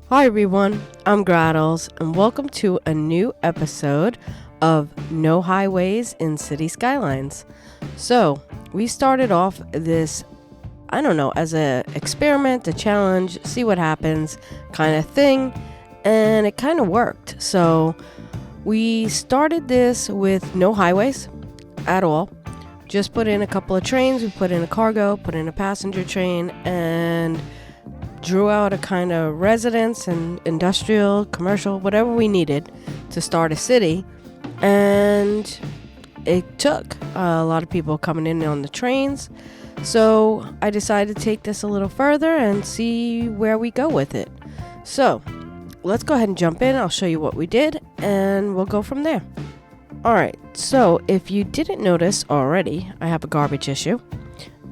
Hi everyone, I'm Grahtles and welcome to a new episode of No Highways in City Skylines. So, we started off this, as a experiment, a challenge, see what happens kind of thing, and it kind of worked. So, we started this with no highways at all. Just put in a couple of trains, we put in a cargo, put in a passenger train, and drew out a kind of residence and industrial, commercial, whatever we needed to start a city. And it took a lot of people coming in on the trains. So I decided to take this a little further and see where we go with it. So let's go ahead and jump in. I'll show you what we did and we'll go from there. Alright, so if you didn't notice already, I have a garbage issue.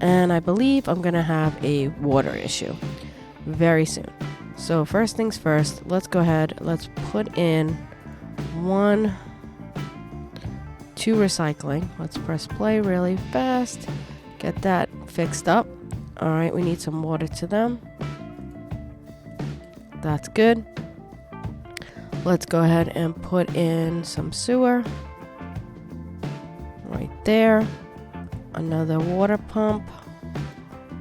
And I believe I'm going to have a water issue very soon. So first things first, let's go ahead, let's put in 2 recycling. Let's press play really fast, get that fixed up. All right, we need some water to them. That's good. Let's go ahead and put in some sewer right there. Another water pump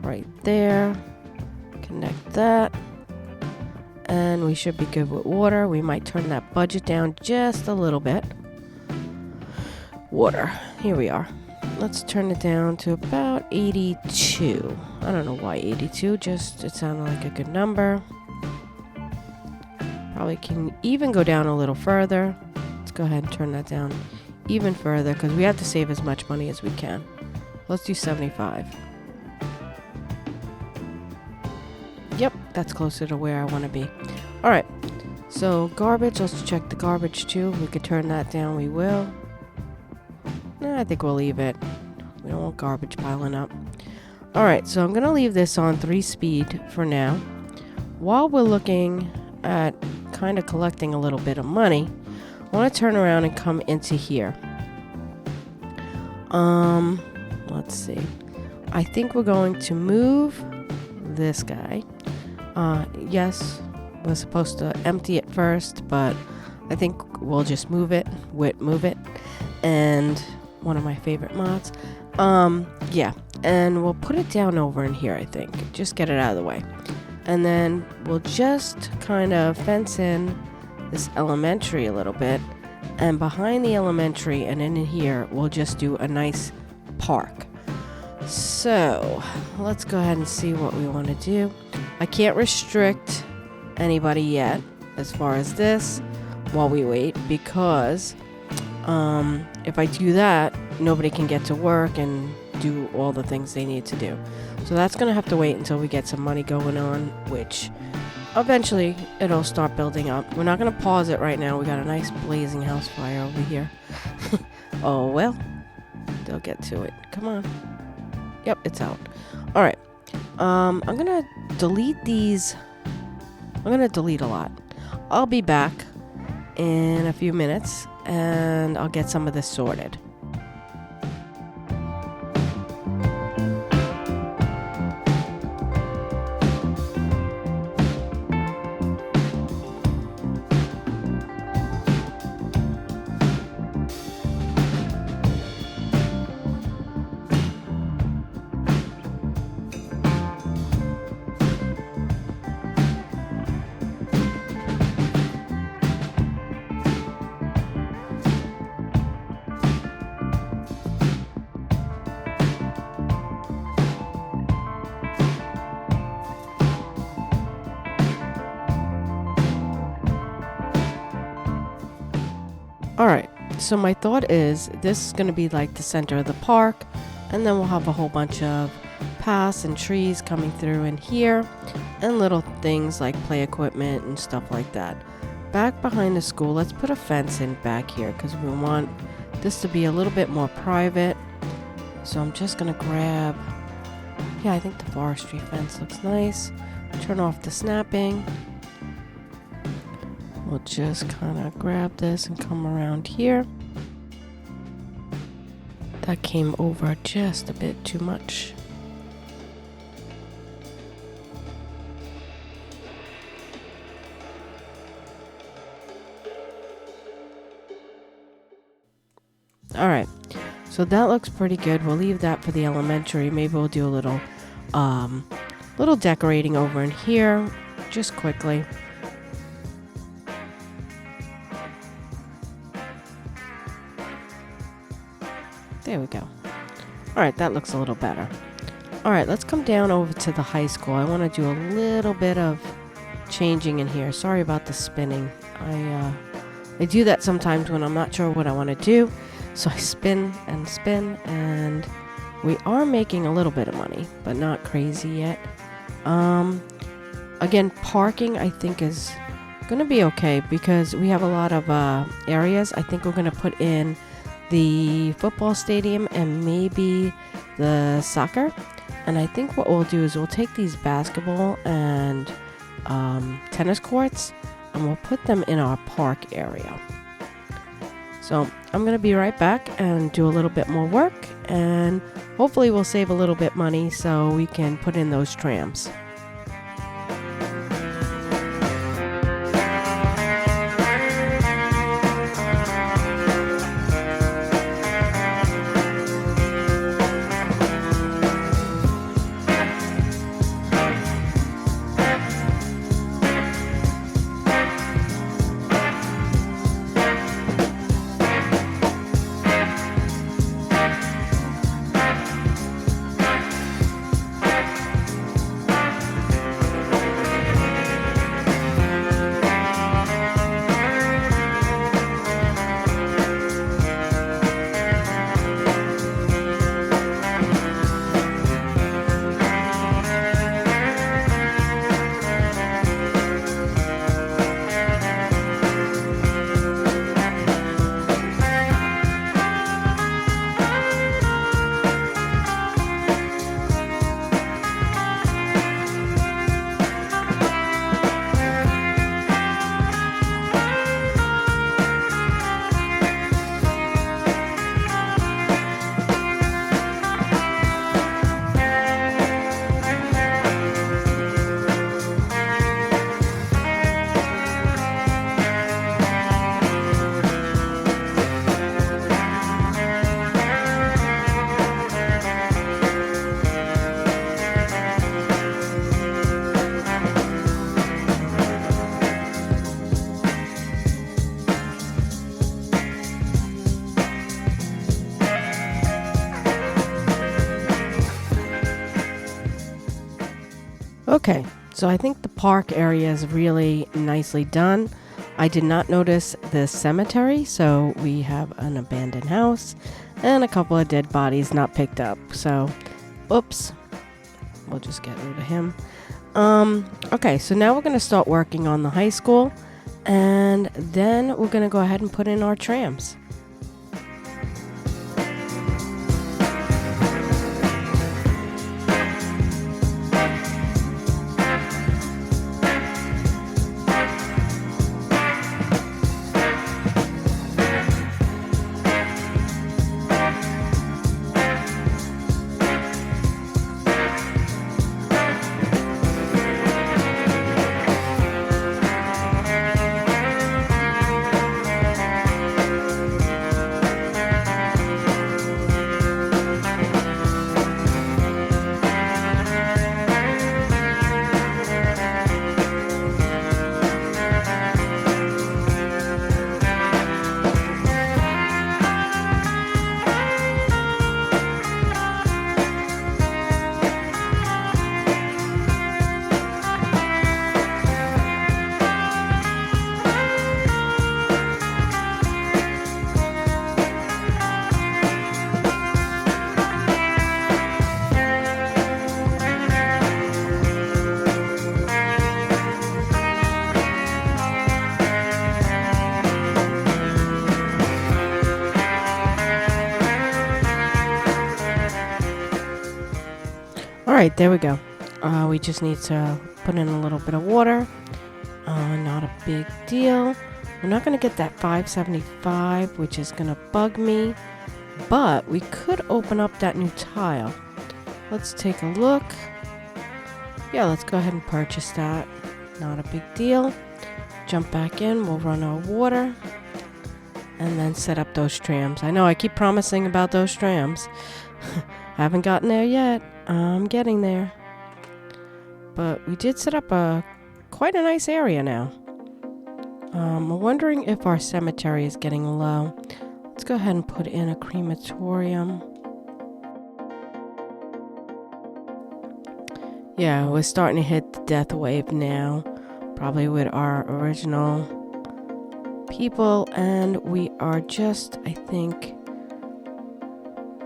right there. Connect that, and we should be good with water. We might turn that budget down just a little bit. Water, here we are. Let's turn it down to about 82. I don't know why 82, just it sounded like a good number. Probably can even go down a little further. Let's go ahead and turn that down even further because we have to save as much money as we can. Let's do 75. Yep, that's closer to where I want to be. Alright, so garbage, let's check the garbage too. If we could turn that down, we will. I think we'll leave it. We don't want garbage piling up. Alright, so I'm going to leave this on 3-speed for now. While we're looking at kind of collecting a little bit of money, I want to turn around and come into here. Let's see. I think we're going to move this guy. Yes, we're supposed to empty it first, but I think we'll just move it. And one of my favorite mods. Yeah, and we'll put it down over in here, I think. Just get it out of the way. And then we'll just kind of fence in this elementary a little bit. And behind the elementary and in here, we'll just do a nice park. So, let's go ahead and see what we want to do. I can't restrict anybody yet as far as this while we wait because if I do that, nobody can get to work and do all the things they need to do. So that's going to have to wait until we get some money going on, which eventually it'll start building up. We're not going to pause it right now. We got a nice blazing house fire over here. Oh, well, they'll get to it. Come on. Yep, it's out. Alright. I'm gonna delete these. I'm gonna delete a lot. I'll be back in a few minutes and I'll get some of this sorted. Alright, so my thought is this is going to be like the center of the park, and then we'll have a whole bunch of paths and trees coming through in here, and little things like play equipment and stuff like that. Back behind the school, let's put a fence in back here because we want this to be a little bit more private. So I'm just going to grab, I think the forestry fence looks nice. Turn off the snapping. We'll just kind of grab this and come around here. That came over just a bit too much. All right. So that looks pretty good. We'll leave that for the elementary. Maybe we'll do a little decorating over in here just quickly. There we go. All right, that looks a little better. All right, let's come down over to the high school. I want to do a little bit of changing in here. Sorry about the spinning. I do that sometimes when I'm not sure what I want to do. So I spin, and we are making a little bit of money, but not crazy yet. Again, parking I think is going to be okay because we have a lot of areas. I think we're going to put in the football stadium and maybe the soccer. And I think what we'll do is we'll take these basketball and tennis courts and we'll put them in our park area. So I'm going to be right back and do a little bit more work, and hopefully we'll save a little bit money so we can put in those trams. Okay, so I think the park area is really nicely done. I did not notice the cemetery, so we have an abandoned house and a couple of dead bodies not picked up. So, oops, we'll just get rid of him. Okay, so now we're going to start working on the high school, and then we're going to go ahead and put in our trams. Alright, there we go. We just need to put in a little bit of water. Not a big deal. We're not going to get that 575, which is going to bug me. But we could open up that new tile. Let's take a look. Yeah, let's go ahead and purchase that. Not a big deal. Jump back in. We'll run our water. and then set up those trams. I know I keep promising about those trams. Haven't gotten there yet. I'm getting there. But we did set up quite a nice area now. I'm wondering if our cemetery is getting low. Let's go ahead and put in a crematorium. Yeah, we're starting to hit the death wave now. Probably with our original people. And we are just, I think...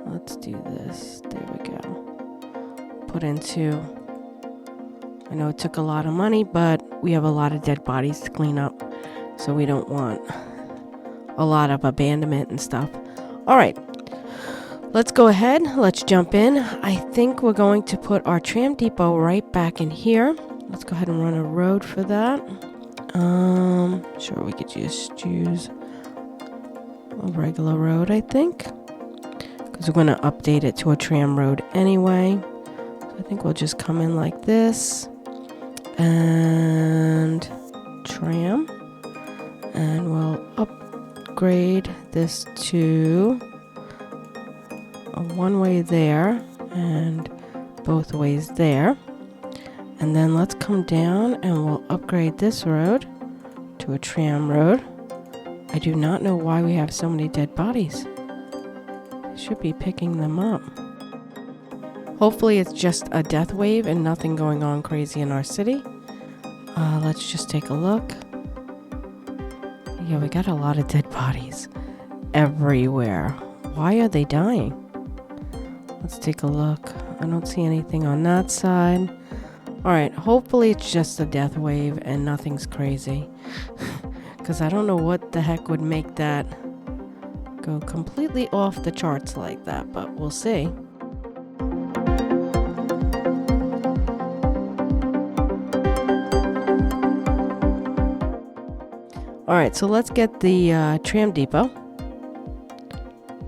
Let's do this. There we go. Put into... I know it took a lot of money, but we have a lot of dead bodies to clean up. So we don't want a lot of abandonment and stuff. All right. Let's go ahead. Let's jump in. I think we're going to put our tram depot right back in here. Let's go ahead and run a road for that. Sure, we could just use a regular road, I think. Because we're going to update it to a tram road anyway. So I think we'll just come in like this. And tram. And we'll upgrade this to a one-way there and both ways there. And then let's come down and we'll upgrade this road to a tram road. I do not know why we have so many dead bodies. I should be picking them up. Hopefully it's just a death wave and nothing going on crazy in our city. Let's just take a look. Yeah, we got a lot of dead bodies everywhere. Why are they dying? Let's take a look. I don't see anything on that side. Alright, hopefully it's just a death wave and nothing's crazy. Because I don't know what the heck would make that go completely off the charts like that, but we'll see. Alright, so let's get the tram depot.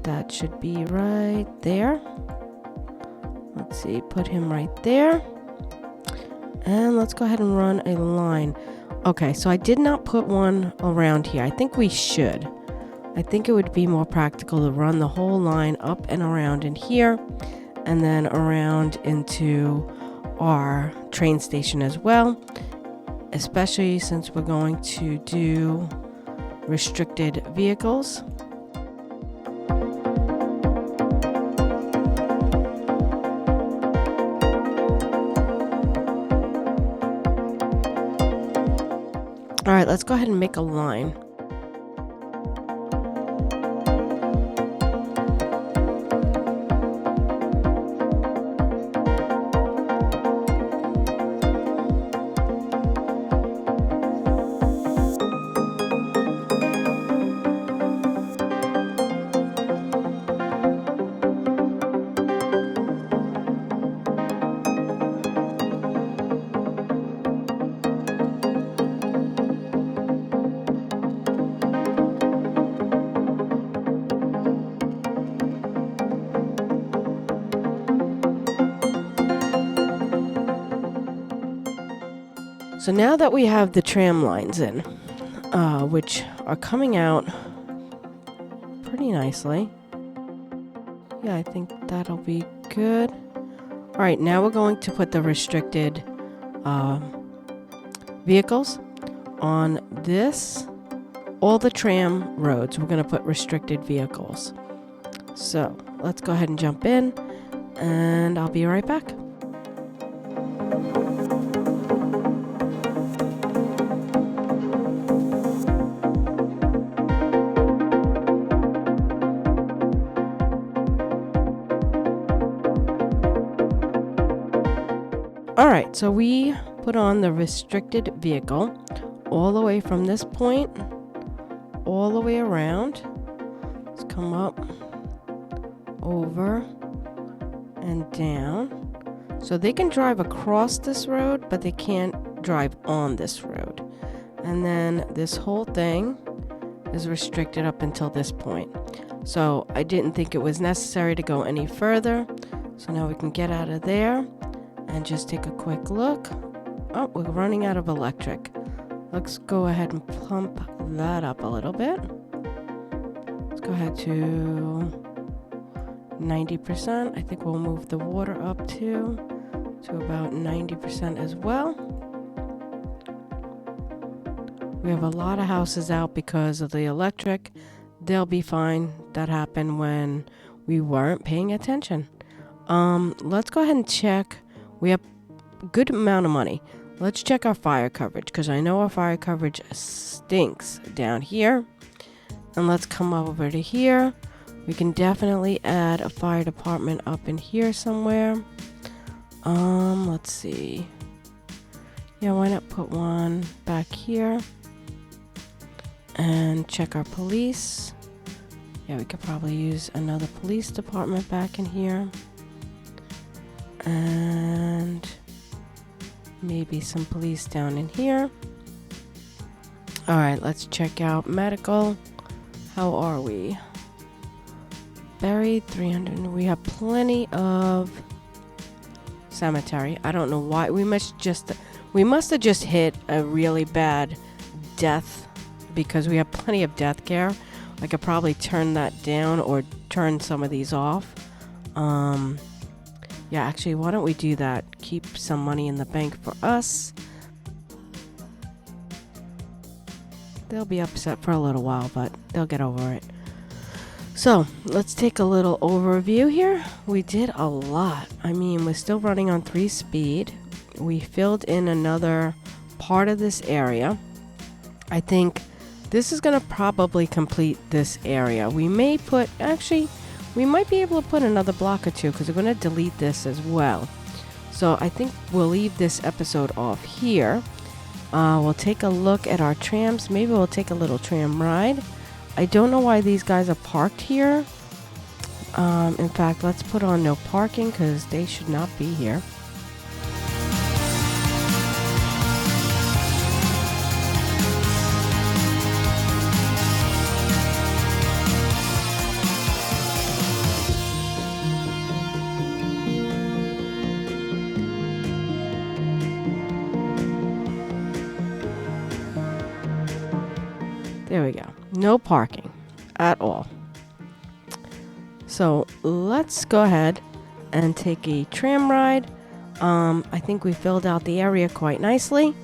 That should be right there. Let's see, put him right there. And let's go ahead and run a line. Okay, so I did not put one around here. I think we should. I think it would be more practical to run the whole line up and around in here. And then around into our train station as well. Especially since we're going to do restricted vehicles. All right, let's go ahead and make a line. So now that we have the tram lines in, which are coming out pretty nicely. Yeah, I think that'll be good. All right, now we're going to put the restricted vehicles on this. All the tram roads, we're going to put restricted vehicles. So let's go ahead and jump in, and I'll be right back. Alright, so we put on the restricted vehicle all the way from this point, all the way around. Let's come up, over, and down. So they can drive across this road, but they can't drive on this road. And then this whole thing is restricted up until this point. So I didn't think it was necessary to go any further. So now we can get out of there. And just take a quick look. Oh, we're running out of electric. Let's go ahead and pump that up a little bit. go ahead to 90%. I think we'll move the water up to about 90% as well. We have a lot of houses out because of the electric. They'll be fine. That happened when we weren't paying attention. Let's go ahead and check. We have a good amount of money. Let's check our fire coverage, because I know our fire coverage stinks down here. And let's come over to here. We can definitely add a fire department up in here somewhere. Let's see. Yeah, why not put one back here? And check our police. Yeah, we could probably use another police department back in here. And maybe some police down in here. Alright, let's check out medical. How are we? Buried 300. We have plenty of cemetery. I don't know why. We must have just hit a really bad death, because we have plenty of death care. I could probably turn that down or turn some of these off. Yeah, actually, why don't we do that? Keep some money in the bank for us. They'll be upset for a little while, but they'll get over it. So, let's take a little overview here. We did a lot. I mean, we're still running on 3 speed. We filled in another part of this area. I think this is going to probably complete this area. We may put, actually, we might be able to put another block or two, because we're going to delete this as well. So I think we'll leave this episode off here. We'll take a look at our trams. Maybe we'll take a little tram ride. I don't know why these guys are parked here. In fact, let's put on no parking, because they should not be here. There we go. No parking at all. So let's go ahead and take a tram ride. I think we filled out the area quite nicely.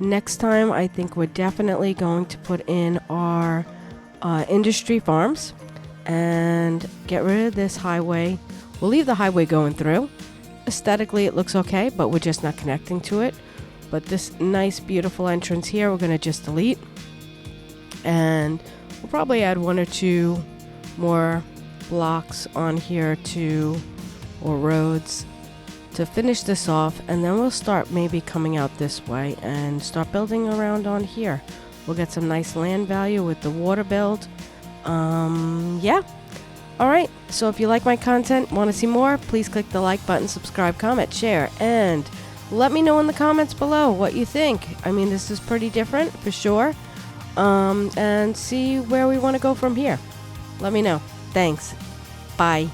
Next time, I think we're definitely going to put in our industry farms and get rid of this highway. We'll leave the highway going through. Aesthetically, it looks okay, but we're just not connecting to it. But this nice, beautiful entrance here, we're going to just delete. And we'll probably add 1 or 2 more blocks on here or roads to finish this off, and then we'll start maybe coming out this way and start building around on here. We'll get some nice land value with the water build. Yeah. Alright, so if you like my content, want to see more, please click the like button, subscribe, comment, share, and let me know in the comments below what you think. I mean, this is pretty different for sure. And see where we want to go from here. Let me know. Thanks. Bye.